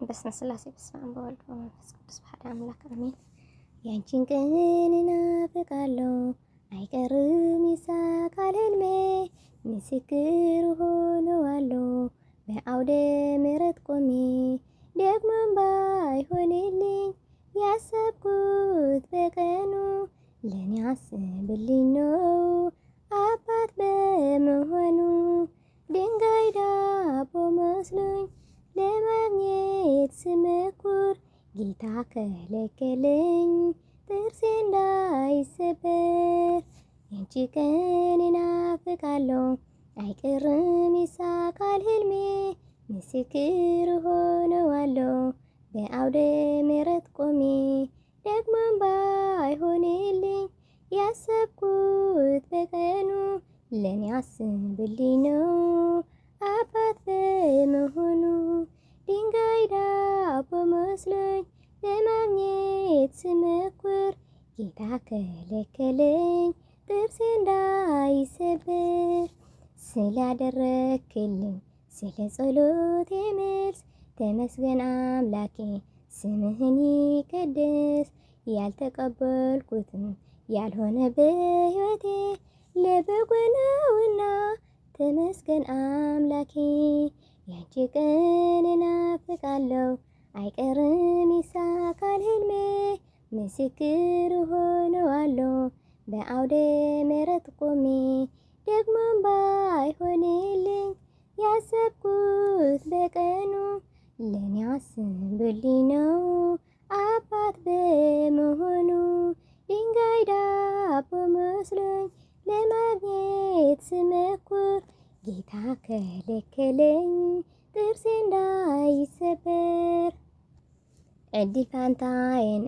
በስመ ስላሴ በስመ አብ ወወልድ ወመንፈስ ቅዱስ አሐዱ አምላክ አሜን። ያንቺን ቀን እናፍቃለሁ አይቀርም ይሳካል ህልሜ። ምስክር ሆነዋለሁ በአውደ ምሕረት ቆሜ። ደግሞም ባይሆንልኝ ያሰብኩት በቀኑ ለኔ አስብልኝ ነው አባት በመሆኑ። ድንጋይ ዳቦ መስሎኝ ለማግኘት ስሞክር ጌታ ከለከለኝ ጥርሴ እንዳይሰበር። ያንቺ ቀን እናፍቃለሁ አይቀርም ይሳካል ህልሜ። ምስክር ሆነዋለሁ በአውደ ምሕረት ቆሜ። ደግሞም ባይሆንልኝ ያሰብኩት በቀኑ ለኔ አስብልኝ ነው አባት በመሆኑ። ድንጋይ ዳቦ መስሎኝ ለማግኘት ስሞክር ጌታ ከለከለኝ ጥርሴ እንዳይሰበር። ስላደረክልኝ ስለ ጸሎቴ መልስ ተመስገን አምላኬ ስምህን ይቀደስ። ያልተቀበልኩትም ያልሆነ በሕይወቴ ለበጎ ነውና ተመስገን አምላኬ። ያንቺ ቀን እናፍቃለሁ አይቀርም ይሳካል ህልሜ። ምስክር ሆነዋለሁ በአውደ ምሕረት ቆሜ። ደግሞም ባይሆንልኝ ያሰብኩት በቀኑ ለኔ አስብልኝ ነው አባት በመሆኑ። ድንጋይ ዳቦ መስሎኝ ለማግኘት ስሞክር ጌታ ከለከለኝ ጥርሴ እንዳይሰበር። እድል ፈንታዬን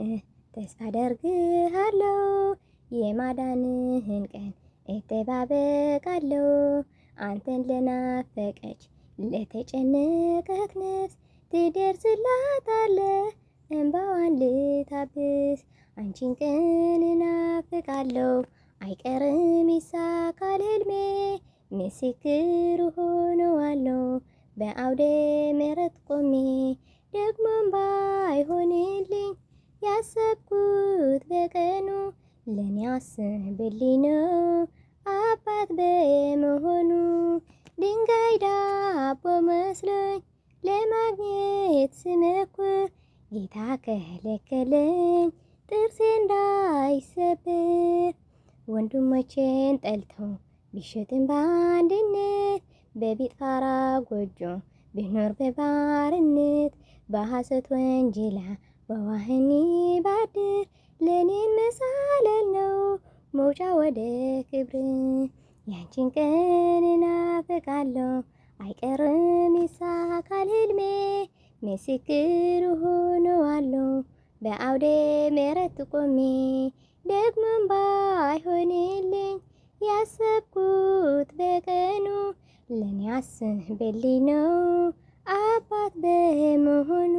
ተስፋ አደርግሃለሁ የማዳንህን ቀን እጠባበቃለሁ። አንተን ለናፈቀች ለተጨነቀች ነፍስ ትደርስላታለህ እንባዋን ልታብስ። አንቺን ቀን እናፍቃለሁ አይቀርም ይሳካል ህልሜ። ምስክር ሆነዋለሁ በአውደ ምሕረት ቆሜ። ደግሞም ባይሆንልኝ ያሰብኩት በቀኑ ለኔ አስብልኝ ነው አባት በመሆኑ። ድንጋይ ዳቦ መስሎኝ ለማግኘት ስሞክር ጌታ ከለከለኝ ጥርሴ እንዳይሰበር። ወንድሞቼን ጠልተው ቢሸጥም በአንድነት በቢጣራ ጎጆ ብኖር በባርነት በሐሰት ወንጀላ በዋህኒ ባድር ለኔን መሳለል ነው መውጫ ወደ ክብር። ያንቺን ቀን እናፍቃለሁ አይቀርም ይሳካል ህልሜ። ምስክር ሆነዋለሁ በአውደ ምሕረት ቆሜ። ደግሞም ባይሆንልኝ ያሰብኩት በቀኑ ለኔ አስብልኝ ነው አባት በመሆኑ።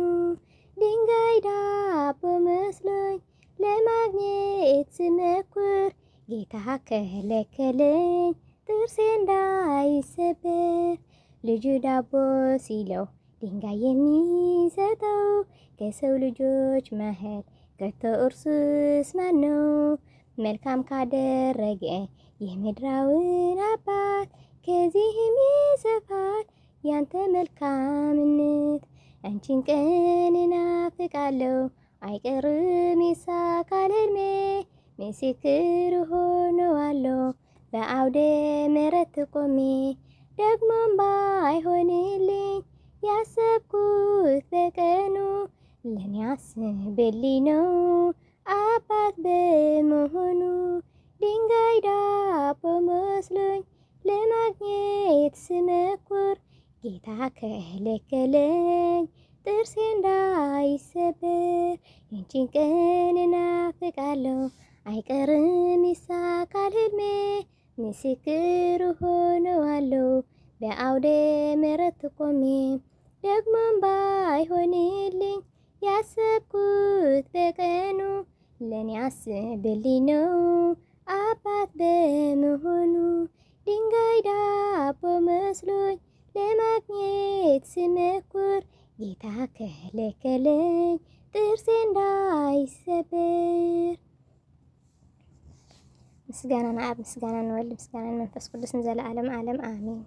ድንጋይ ዳቦ መስሎኝ ለማግኘት ስሞክር ጌታ ከለከለኝ ጥርሴ እንዳይሰበር። ልጁ ዳቦ ሲለው ድንጋይ የሚሰጠው ከሰው ልጆች መሃል ከቶ እርሱስ ማን ነው? መልካም ካደረገ የምድራውን አባት ከዚህም ይሰፋል ያንተ መልካምነት። አንቺን ቀን እናፍቃለሁ አይቀርም ይሳካል ህልሜ። ምስክር ሆነዋለሁ በአውደ ምሕረት ቆሜ። ደግሞም ባይሆንልኝ ያሰብኩት በቀኑ ለኔ አስብልኝ ነው አባት በመሆኑ። ድንጋይ ዳቦ መስሎኝ ለማግኘት ስሞክር ጌታ ከለከለኝ ጥርሴ እንዳይሰበር። ያንቺን ቀን እናፍቃለሁ አይቀርም ይሳካል ህልሜ። ምስክር ሆነዋለሁ በአውደ ምሕረት ቆሜ። ደግሞም ባይሆንልኝ ያሰብኩት በቀኑ ለኔ አስብልኝ ነው አባት በመሆኑ። ድንጋይ ዳቦ መስሎኝ ለማግኘት ስሞክር ጌታ ከለከለኝ ጥርሴ እንዳይሰበር። ምስጋና ንአብ ምስጋና ንወልድ ምስጋና ንመንፈስ ቅዱስን ዘለዓለም ዓለም አሜን።